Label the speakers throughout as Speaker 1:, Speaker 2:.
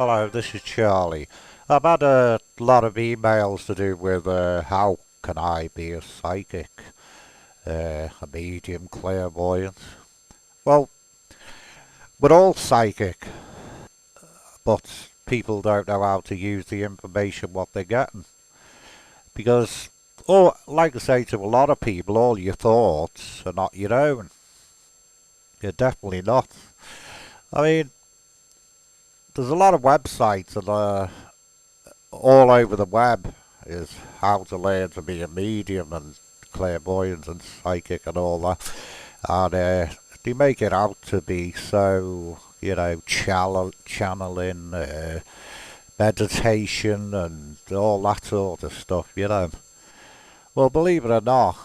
Speaker 1: Hello, this is Charlie. I've had a lot of emails to do with how can I be a psychic, a medium, clairvoyant. Well, we're all psychic, but people don't know how to use the information what they're getting. Because, like I say to a lot of people, all your thoughts are not your own. You're definitely not. I mean, there's a lot of websites and all over the web is how to learn to be a medium and clairvoyant and psychic and all that. And they make it out to be so, channeling, meditation and all that sort of stuff. Well, believe it or not,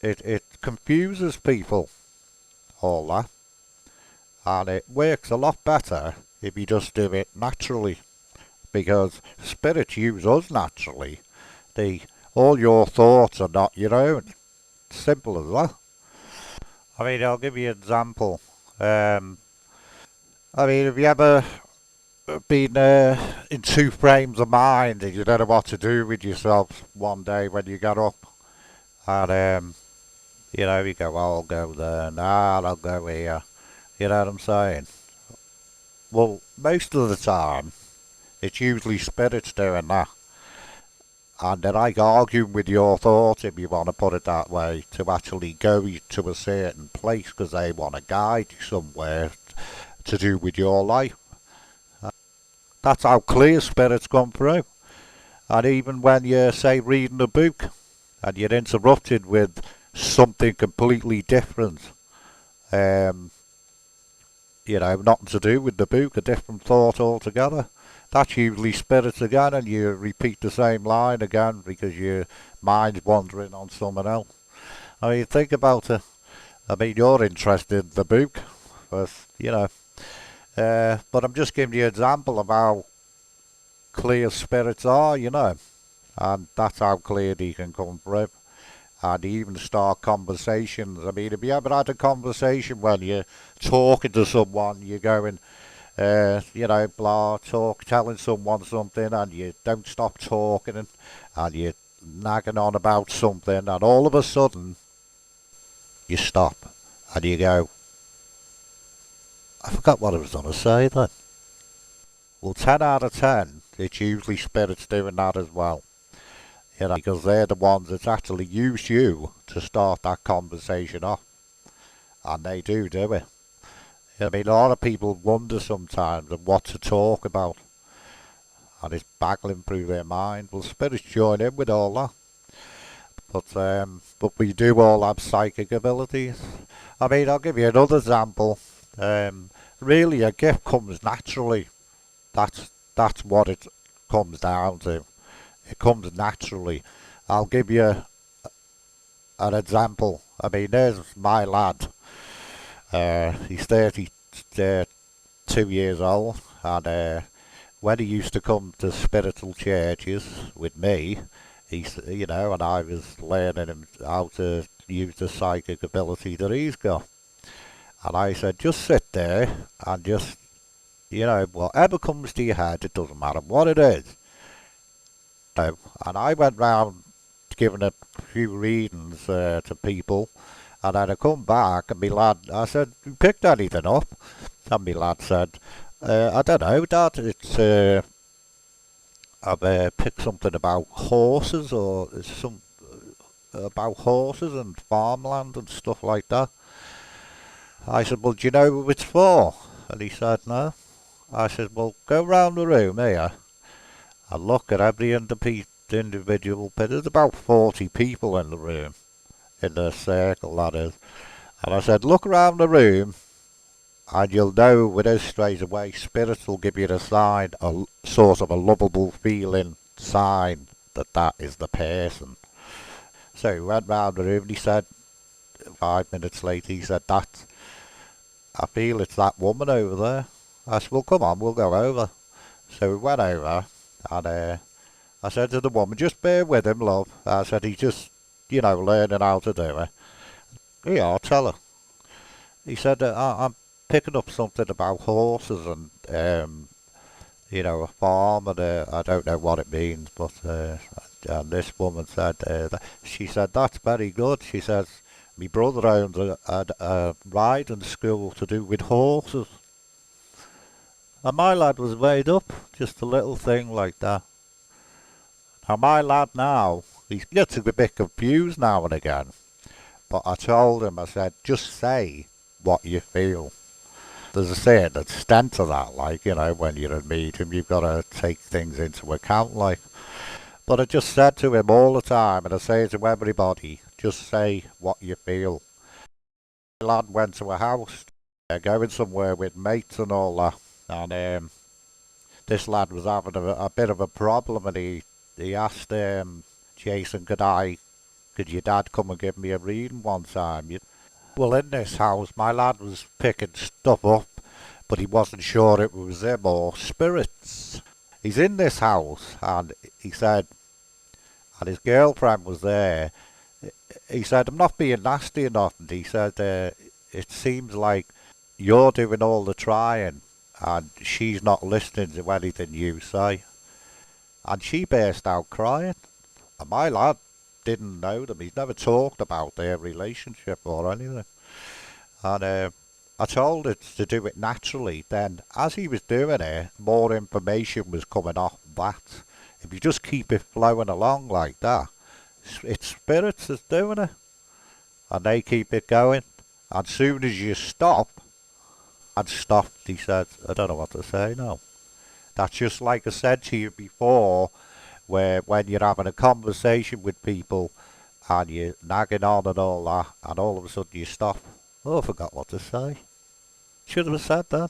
Speaker 1: it confuses people, all that. And it works a lot better if you just do it naturally. Because spirits use us naturally. They, all your thoughts are not your own. Simple as that. I mean, I'll give you an example. Have you ever been in two frames of mind and you don't know what to do with yourself one day when you get up? And, you go, oh, I'll go there, nah, I'll go here. You know what I'm saying? Well, most of the time, it's usually spirits doing that. And they're like arguing with your thoughts, if you want to put it that way, to actually go to a certain place because they want to guide you somewhere to do with your life. That's how clear spirits come through. And even when you're, say, reading a book and you're interrupted with something completely different, um, nothing to do with the book, a different thought altogether. That's usually spirits again, and you repeat the same line again because your mind's wandering on someone else. I mean, think about it. I mean, you're interested in the book, but I'm just giving you an example of how clear spirits are, and that's how clear they can come through. And even start conversations. I mean, have you ever had a conversation when you're talking to someone, you're going, blah, telling someone something, and you don't stop talking, and you're nagging on about something, and all of a sudden, you stop, and you go, I forgot what I was going to say then. Well, 10 out of 10, it's usually spirits doing that as well. Because they're the ones that actually use you to start that conversation off. And they do it. I mean, a lot of people wonder sometimes of what to talk about. And it's battling through their mind. Well, spirits join in with all that. But we do all have psychic abilities. I mean, I'll give you another example. Really, a gift comes naturally. That's what it comes down to. It comes naturally. I'll give you an example. I mean, there's my lad. He's 32 years old, and when he used to come to spiritual churches with me, and I was learning him how to use the psychic ability that he's got. And I said, just sit there and just, whatever comes to your head, it doesn't matter what it is. And I went round giving a few readings to people, and then I come back and my lad, I said, you picked anything up? And my lad said, I don't know, Dad, I've picked something about horses or some about horses and farmland and stuff like that. I said, well, do you know who it's for? And he said, no. I said, well, go round the room here. I look at every individual, but there's about 40 people in the room, in the circle that is. And I said, look around the room, and you'll know with us straight away, spirits will give you the sign, a sort of a lovable feeling sign that is the person. So he went round the room and he said, 5 minutes later, he said, I feel it's that woman over there. I said, well, come on, we'll go over. So we went over. And I said to the woman, just bear with him, love. I said, he's just, learning how to do it. Yeah, I'll tell her. He said, I'm picking up something about horses and you know, a farm, and I don't know what it means, but and this woman said, she said, that's very good. She says, my brother owns a riding school to do with horses. And my lad was made up, just a little thing like that. Now my lad now, he gets a bit confused now and again, but I told him, I said, just say what you feel. There's a certain extent to that, like, you know, when you're in a meeting, you've got to take things into account, like. But I just said to him all the time, and I say to everybody, just say what you feel. My lad went to a house, going somewhere with mates and all that, and this lad was having a bit of a problem, and he asked Jason, could your dad come and give me a reading one time? Well, in this house, my lad was picking stuff up, but he wasn't sure it was him or spirits. He's in this house, and he said, and his girlfriend was there. He said, I'm not being nasty or nothing. He said, it seems like you're doing all the trying, and she's not listening to anything you say. And she burst out crying. And my lad didn't know them. He's never talked about their relationship or anything. And I told her to do it naturally. Then, as he was doing it, more information was coming off that. If you just keep it flowing along like that, it's spirits that's doing it. And they keep it going. And soon as you stop, and stopped, he said, I don't know what to say now. That's just like I said to you before, where when you're having a conversation with people and you're nagging on and all that, and all of a sudden you stop. Oh, I forgot what to say. Should have said that.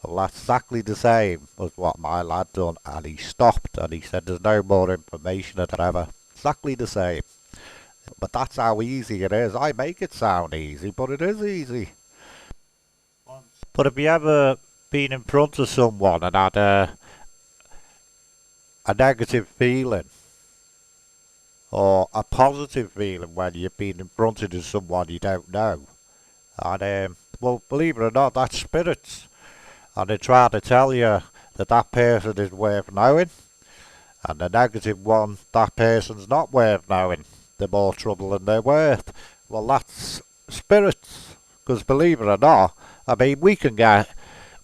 Speaker 1: Well, that's exactly the same as what my lad done, and he stopped and he said there's no more information than ever. Exactly the same. But that's how easy it is. I make it sound easy, but it is easy. But have you ever been in front of someone and had a negative feeling or a positive feeling when you've been in front of someone you don't know? And well, believe it or not, that's spirits, and they try to tell you that that person is worth knowing, and the negative one, that person's not worth knowing. They're more trouble than they're worth. Well, that's spirits, because believe it or not, I mean, we can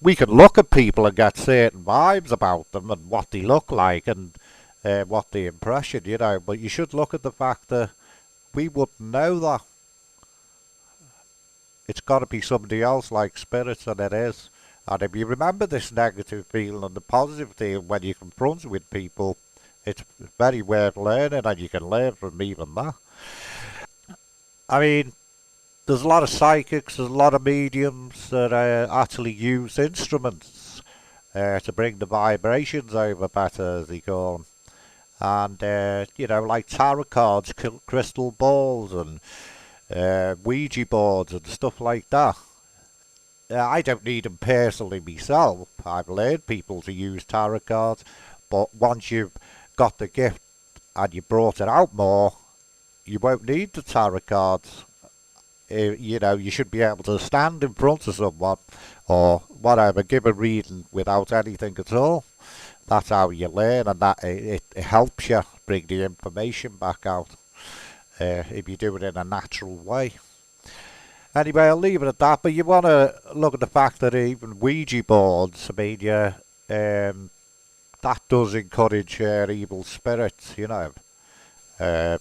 Speaker 1: look at people and get certain vibes about them and what they look like and what the impression, you know. But you should look at the fact that we wouldn't know that. It's got to be somebody else like spirits, and it is. And if you remember this negative feeling and the positive feeling when you confront with people, it's very worth learning, and you can learn from even that. I mean, there's a lot of psychics, there's a lot of mediums that actually use instruments to bring the vibrations over better, as they call them. And, you know, like tarot cards, crystal balls, and Ouija boards and stuff like that. I don't need them personally myself. I've learned people to use tarot cards, but once you've got the gift and you brought it out more, you won't need the tarot cards. You know, you should be able to stand in front of someone or whatever, give a reading without anything at all. That's how you learn, and that it helps you bring the information back out if you do it in a natural way. Anyway, I'll leave it at that, but you want to look at the fact that even Ouija boards, I mean, that does encourage evil spirits, you know,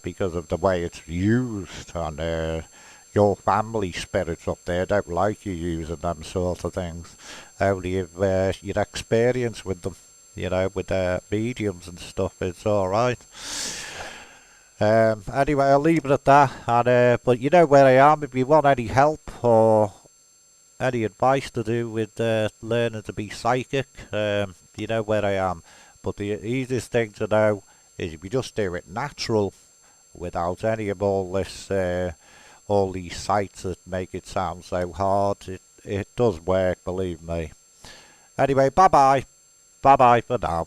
Speaker 1: because of the way it's used, and your family spirits up there don't like you using them sort of things. Only if you'd experience with them, you know, with mediums and stuff, it's alright. Anyway, I'll leave it at that, and but you know where I am if you want any help or any advice to do with learning to be psychic. You know where I am. But the easiest thing to know is if you just do it natural, without any of all this, all these sites that make it sound so hard. It does work, believe me. Anyway, bye bye. Bye bye for now.